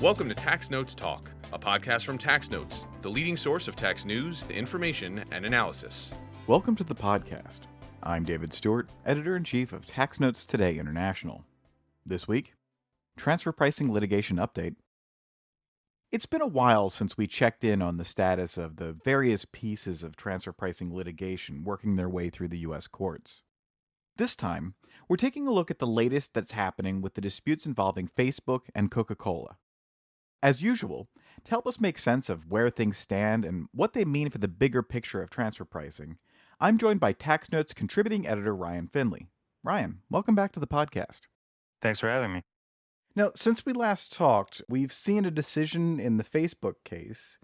Welcome to Tax Notes Talk, a podcast from Tax Notes, the leading source of tax news, information, and analysis. Welcome to the podcast. I'm David Stewart, Editor-in-Chief of Tax Notes Today International. This week, transfer pricing litigation update. It's been a while since we checked in on the status of the various pieces of transfer pricing litigation working their way through the U.S. courts. This time, we're taking a look at the latest that's happening with the disputes involving Facebook and Coca-Cola. As usual, to help us make sense of where things stand and what they mean for the bigger picture of transfer pricing, I'm joined by Tax Notes contributing editor Ryan Finley. Ryan, welcome back to the podcast. Thanks for having me. Now, since we last talked, we've seen a decision in the Facebook case.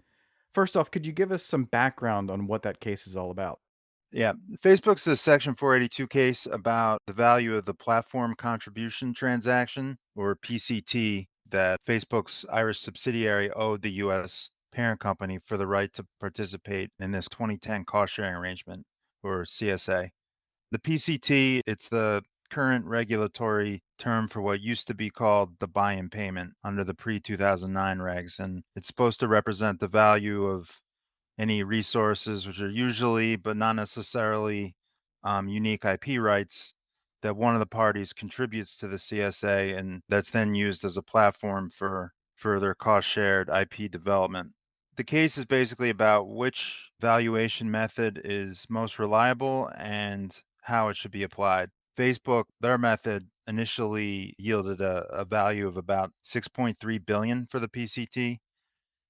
First off, could you give us some background on what that case is all about? Yeah, Facebook's a Section 482 case about the value of the platform contribution transaction, or PCT, that Facebook's Irish subsidiary owed the U.S. parent company for the right to participate in this 2010 cost-sharing arrangement, or CSA. The PCT, it's the current regulatory term for what used to be called the buy-in payment under the pre-2009 regs, and it's supposed to represent the value of any resources, which are usually, but not necessarily, unique IP rights that one of the parties contributes to the CSA, and that's then used as a platform for further cost-shared IP development. The case is basically about which valuation method is most reliable and how it should be applied. Facebook, their method initially yielded a value of about 6.3 billion for the PCT,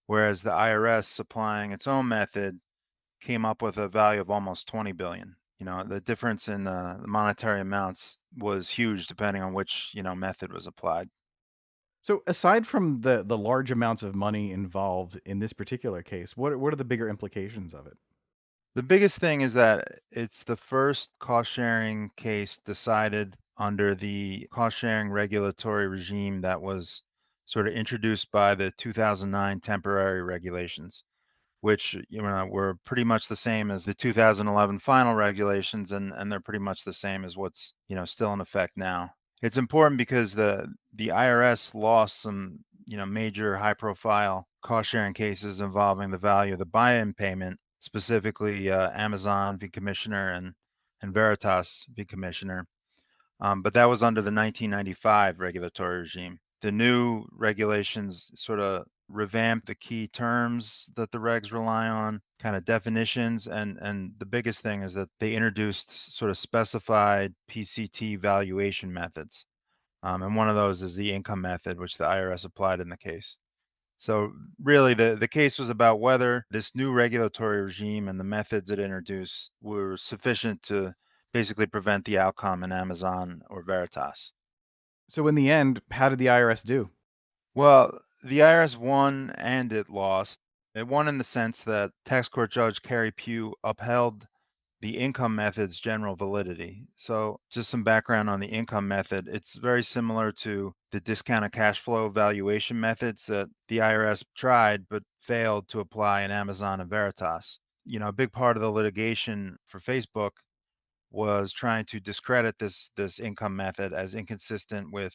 whereas the IRS, applying its own method, came up with a value of almost 20 billion. The difference in the monetary amounts was huge depending on which, method was applied. So aside from the large amounts of money involved in this particular case, what are the bigger implications of it? The biggest thing is that it's the first cost-sharing case decided under the cost-sharing regulatory regime that was sort of introduced by the 2009 temporary regulations, which were pretty much the same as the 2011 final regulations, and they're pretty much the same as what's still in effect now. It's important because the IRS lost some major high-profile cost-sharing cases involving the value of the buy-in payment, specifically Amazon v. Commissioner and Veritas v. Commissioner. But that was under the 1995 regulatory regime. The new regulations sort of revamp the key terms that the regs rely on, kind of definitions, and the biggest thing is that they introduced sort of specified PCT valuation methods. And one of those is the income method, which the IRS applied in the case. So really, the case was about whether this new regulatory regime and the methods it introduced were sufficient to basically prevent the outcome in Amazon or Veritas. So in the end, how did the IRS do? Well, the IRS won and it lost. It won in the sense that tax court judge Carrie Pugh upheld the income method's general validity. So just some background on the income method. It's very similar to the discounted cash flow valuation methods that the IRS tried but failed to apply in Amazon and Veritas. A big part of the litigation for Facebook was trying to discredit this income method as inconsistent with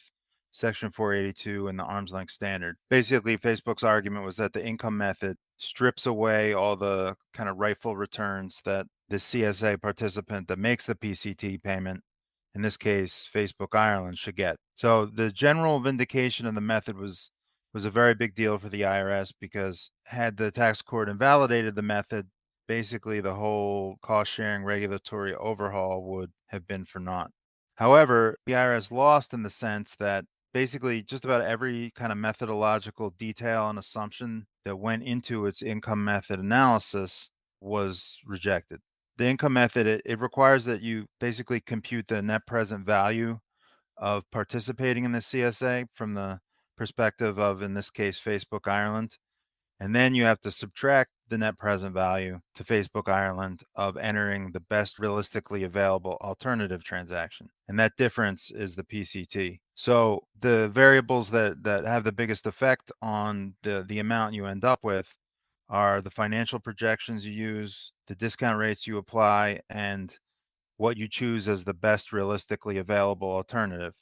Section 482 and the arm's length standard. Basically, Facebook's argument was that the income method strips away all the kind of rightful returns that the CSA participant that makes the PCT payment, in this case, Facebook Ireland, should get. So the general vindication of the method was a very big deal for the IRS, because had the tax court invalidated the method, basically the whole cost-sharing regulatory overhaul would have been for naught. However, the IRS lost in the sense that basically just about every kind of methodological detail and assumption that went into its income method analysis was rejected. The income method, it requires that you basically compute the net present value of participating in the CSA from the perspective of, in this case, Facebook Ireland. And then you have to subtract the net present value to Facebook Ireland of entering the best realistically available alternative transaction. And that difference is the PCT. So the variables that have the biggest effect on the amount you end up with are the financial projections you use, the discount rates you apply, and what you choose as the best realistically available alternative.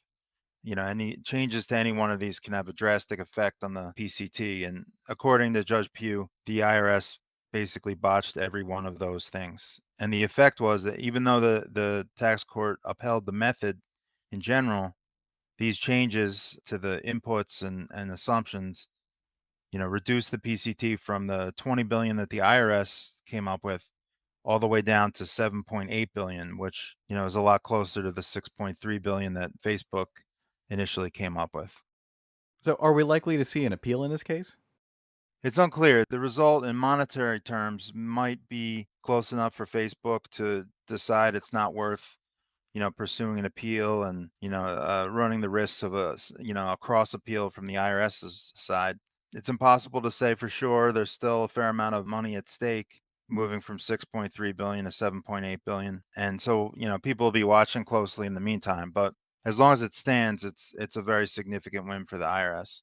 any changes to any one of these can have a drastic effect on the PCT. And according to Judge Pugh, the IRS basically botched every one of those things. And the effect was that even though the tax court upheld the method in general, these changes to the inputs and assumptions, reduced the PCT from the 20 billion that the IRS came up with all the way down to 7.8 billion, which, is a lot closer to the 6.3 billion that Facebook initially came up with. So, are we likely to see an appeal in this case? It's unclear. The result in monetary terms might be close enough for Facebook to decide it's not worth, pursuing an appeal and, running the risks of a cross appeal from the IRS's side. It's impossible to say for sure. There's still a fair amount of money at stake, moving from 6.3 billion to 7.8 billion. And so, people will be watching closely in the meantime, but as long as it stands, it's a very significant win for the IRS.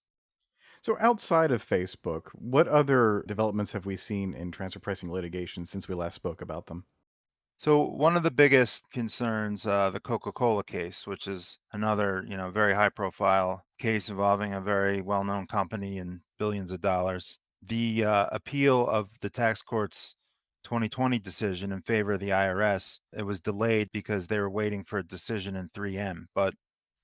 So, outside of Facebook, what other developments have we seen in transfer pricing litigation since we last spoke about them? So one of the biggest concerns, the Coca-Cola case, which is another, very high-profile case involving a very well-known company and billions of dollars. The appeal of the tax court's 2020 decision in favor of the IRS, it was delayed because they were waiting for a decision in 3M. But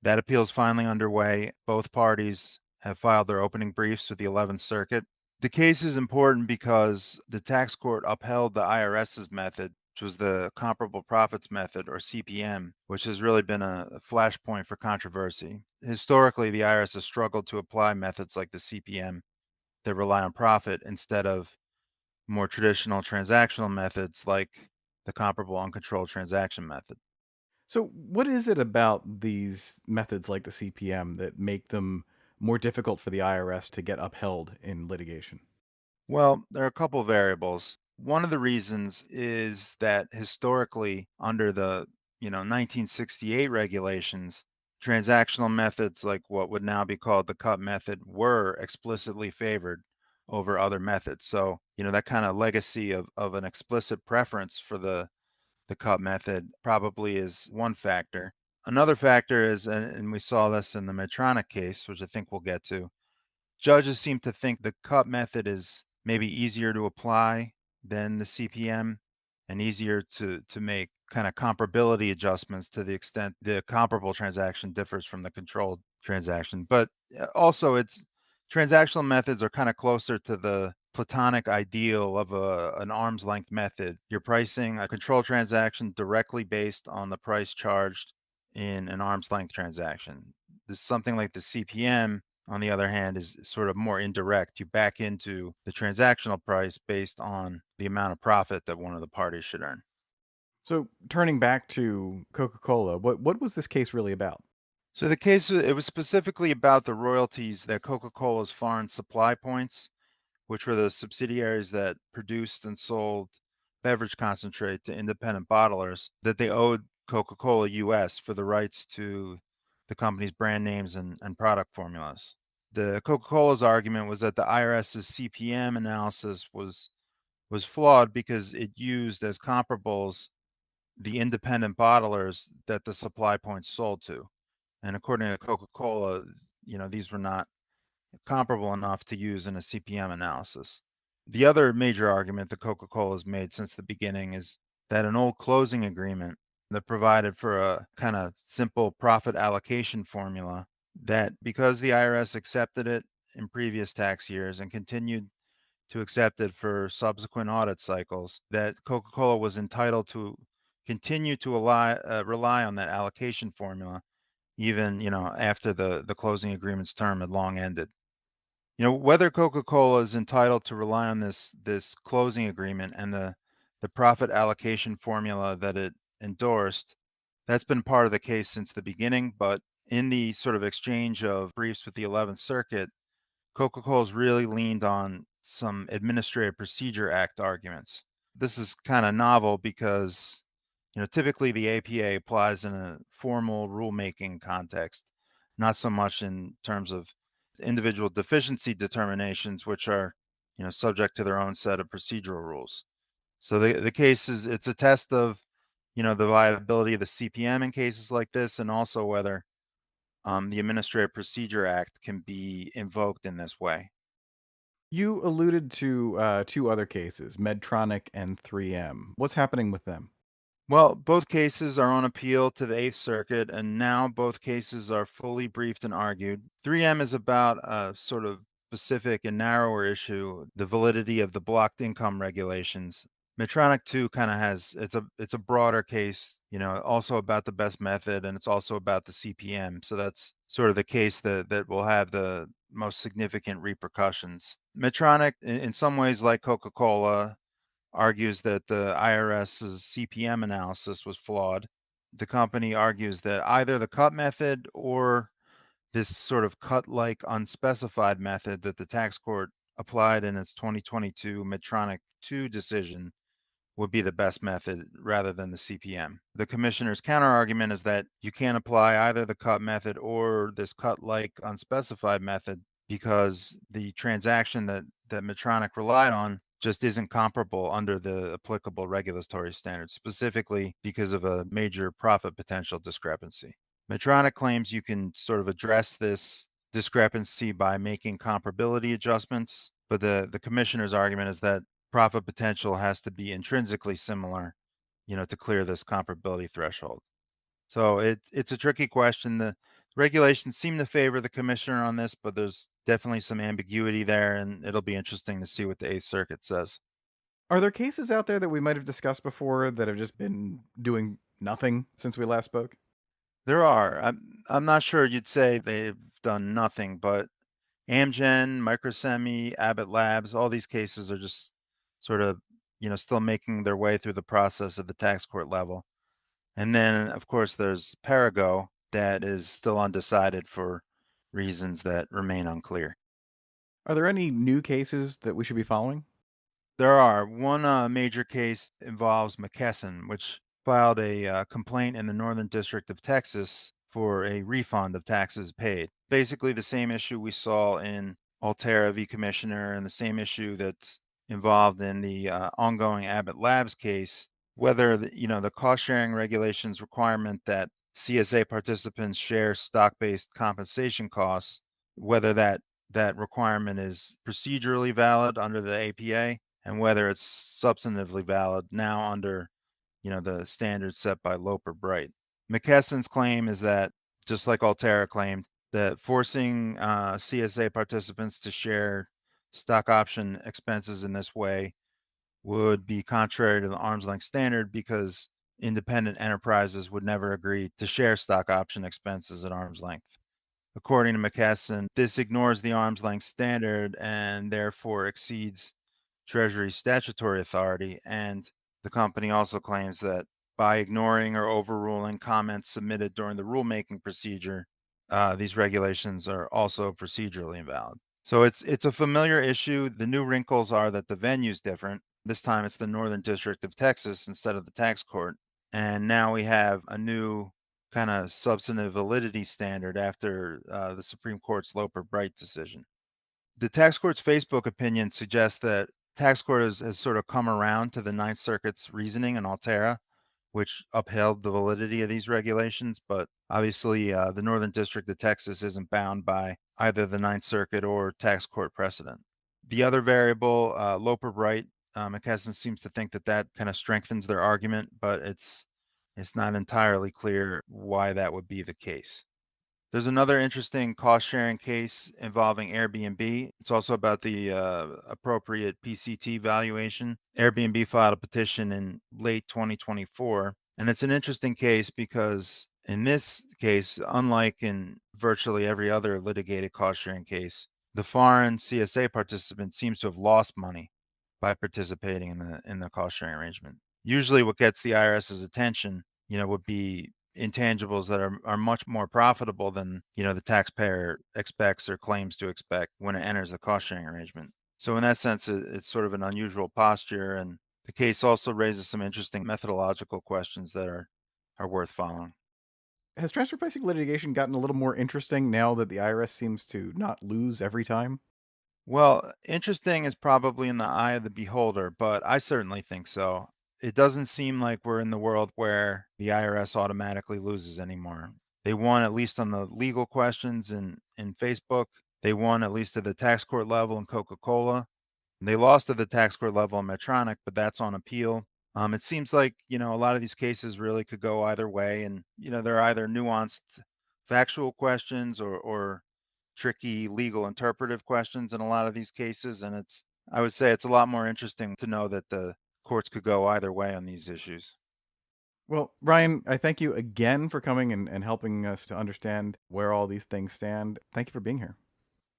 that appeal is finally underway. Both parties have filed their opening briefs with the 11th Circuit. The case is important because the tax court upheld the IRS's method, which was the comparable profits method, or CPM, which has really been a flashpoint for controversy. Historically, the IRS has struggled to apply methods like the CPM that rely on profit instead of more traditional transactional methods like the comparable uncontrolled transaction method. So, what is it about these methods like the CPM that make them more difficult for the IRS to get upheld in litigation? Well, there are a couple variables. One of the reasons is that historically, under the 1968 regulations, transactional methods like what would now be called the cut method were explicitly favored over other methods. So, that kind of legacy of an explicit preference for the cut method probably is one factor. Another factor is, and we saw this in the Medtronic case, which I think we'll get to, judges seem to think the cut method is maybe easier to apply than the CPM and easier to make kind of comparability adjustments to the extent the comparable transaction differs from the controlled transaction. But also it's transactional methods are kind of closer to the platonic ideal of an arm's length method. You're pricing a control transaction directly based on the price charged in an arm's length transaction. This is something like the CPM, on the other hand, is sort of more indirect. You back into the transactional price based on the amount of profit that one of the parties should earn. So, turning back to Coca-Cola, what was this case really about? So the case, it was specifically about the royalties that Coca-Cola's foreign supply points, which were the subsidiaries that produced and sold beverage concentrate to independent bottlers, that they owed Coca-Cola US for the rights to the company's brand names and product formulas. The Coca-Cola's argument was that the IRS's CPM analysis was flawed because it used as comparables the independent bottlers that the supply points sold to. And according to Coca-Cola, these were not comparable enough to use in a CPM analysis. The other major argument that Coca-Cola has made since the beginning is that an old closing agreement that provided for a kind of simple profit allocation formula, that because the IRS accepted it in previous tax years and continued to accept it for subsequent audit cycles, that Coca-Cola was entitled to continue to rely on that allocation formula even after the closing agreement's term had long ended. Whether Coca-Cola is entitled to rely on this closing agreement and the profit allocation formula that it endorsed, that's been part of the case since the beginning. But in the sort of exchange of briefs with the 11th Circuit, Coca-Cola's really leaned on some Administrative Procedure Act arguments. This is kind of novel because typically the APA applies in a formal rulemaking context, not so much in terms of individual deficiency determinations, which are subject to their own set of procedural rules. So the case is, it's a test of the viability of the CPM in cases like this, and also whether the Administrative Procedure Act can be invoked in this way. You alluded to two other cases, Medtronic and 3M. What's happening with them? Well, both cases are on appeal to the Eighth Circuit, and now both cases are fully briefed and argued. 3M is about a sort of specific and narrower issue, the validity of the blocked income regulations. Medtronic 2 kind of has it's a broader case, also about the best method, and it's also about the CPM. So that's sort of the case that will have the most significant repercussions. Medtronic, in some ways, like Coca-Cola, argues that the IRS's CPM analysis was flawed. The company argues that either the cut method or this sort of cut-like unspecified method that the tax court applied in its 2022 Medtronic 2 decision would be the best method rather than the CPM. The commissioner's counterargument is that you can't apply either the cut method or this cut-like unspecified method because the transaction that Medtronic relied on just isn't comparable under the applicable regulatory standards, specifically because of a major profit potential discrepancy. Medtronic claims you can sort of address this discrepancy by making comparability adjustments, but the commissioner's argument is that profit potential has to be intrinsically similar, to clear this comparability threshold. So it's a tricky question. The regulations seem to favor the commissioner on this, but there's definitely some ambiguity there, and it'll be interesting to see what the Eighth Circuit says. Are there cases out there that we might have discussed before that have just been doing nothing since we last spoke? There are. I'm not sure you'd say they've done nothing, but Amgen, Microsemi, Abbott Labs, all these cases are just sort of, still making their way through the process at the tax court level. And then, of course, there's Perrigo that is still undecided for reasons that remain unclear. Are there any new cases that we should be following? There are. One major case involves McKesson, which filed a complaint in the Northern District of Texas for a refund of taxes paid. Basically, the same issue we saw in Altera v. Commissioner and the same issue that's involved in the ongoing Abbott Labs case, whether the cost sharing regulations requirement that CSA participants share stock-based compensation costs, whether that requirement is procedurally valid under the APA and whether it's substantively valid now under the standards set by Loper Bright. McKesson's claim is that, just like Altera claimed, that forcing CSA participants to share stock option expenses in this way would be contrary to the arm's length standard because independent enterprises would never agree to share stock option expenses at arm's length. According to McKesson, this ignores the arm's length standard and therefore exceeds Treasury's statutory authority, and the company also claims that by ignoring or overruling comments submitted during the rulemaking procedure, these regulations are also procedurally invalid. So it's a familiar issue. The new wrinkles are that the venue is different. This time it's the Northern District of Texas instead of the tax court. And now we have a new kind of substantive validity standard after the Supreme Court's Loper Bright decision. The tax court's Facebook opinion suggests that tax court has sort of come around to the Ninth Circuit's reasoning in Altera, which upheld the validity of these regulations. But obviously, the Northern District of Texas isn't bound by either the Ninth Circuit or tax court precedent. The other variable, Loper Bright, McKesson seems to think that kind of strengthens their argument, but it's not entirely clear why that would be the case. There's another interesting cost-sharing case involving Airbnb. It's also about the appropriate PCT valuation. Airbnb filed a petition in late 2024, and it's an interesting case because in this case, unlike in virtually every other litigated cost-sharing case, the foreign CSA participant seems to have lost money by participating in the cost-sharing arrangement. Usually what gets the IRS's attention, would be intangibles that are much more profitable than the taxpayer expects or claims to expect when it enters a cost sharing arrangement. So in that sense, it's sort of an unusual posture, and the case also raises some interesting methodological questions that are worth following. Has transfer pricing litigation gotten a little more interesting now that the IRS seems to not lose every time? Well, interesting is probably in the eye of the beholder, but I certainly think so. It doesn't seem like we're in the world where the IRS automatically loses anymore. They won at least on the legal questions in Facebook. They won at least at the tax court level in Coca-Cola. They lost at the tax court level in Medtronic, but that's on appeal. It seems like, a lot of these cases really could go either way. And, they're either nuanced factual questions or tricky legal interpretive questions in a lot of these cases. And I would say it's a lot more interesting to know that the courts could go either way on these issues. Well, Ryan, I thank you again for coming and helping us to understand where all these things stand. Thank you for being here.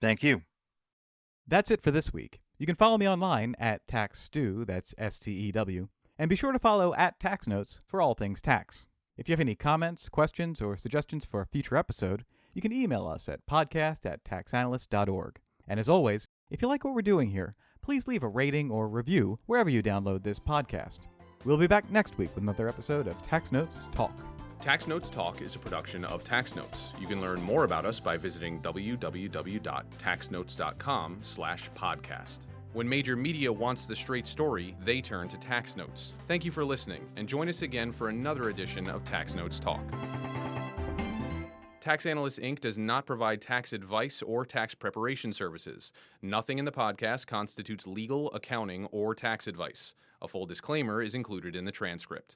Thank you. That's it for this week. You can follow me online at TaxStew, that's STEW, and be sure to follow at Tax Notes for all things tax. If you have any comments, questions, or suggestions for a future episode, you can email us at podcast@taxanalyst.org. And as always, if you like what we're doing here, please leave a rating or review wherever you download this podcast. We'll be back next week with another episode of Tax Notes Talk. Tax Notes Talk is a production of Tax Notes. You can learn more about us by visiting www.taxnotes.com/podcast. When major media wants the straight story, they turn to Tax Notes. Thank you for listening, and join us again for another edition of Tax Notes Talk. Tax Analyst Inc. does not provide tax advice or tax preparation services. Nothing in the podcast constitutes legal, accounting, or tax advice. A full disclaimer is included in the transcript.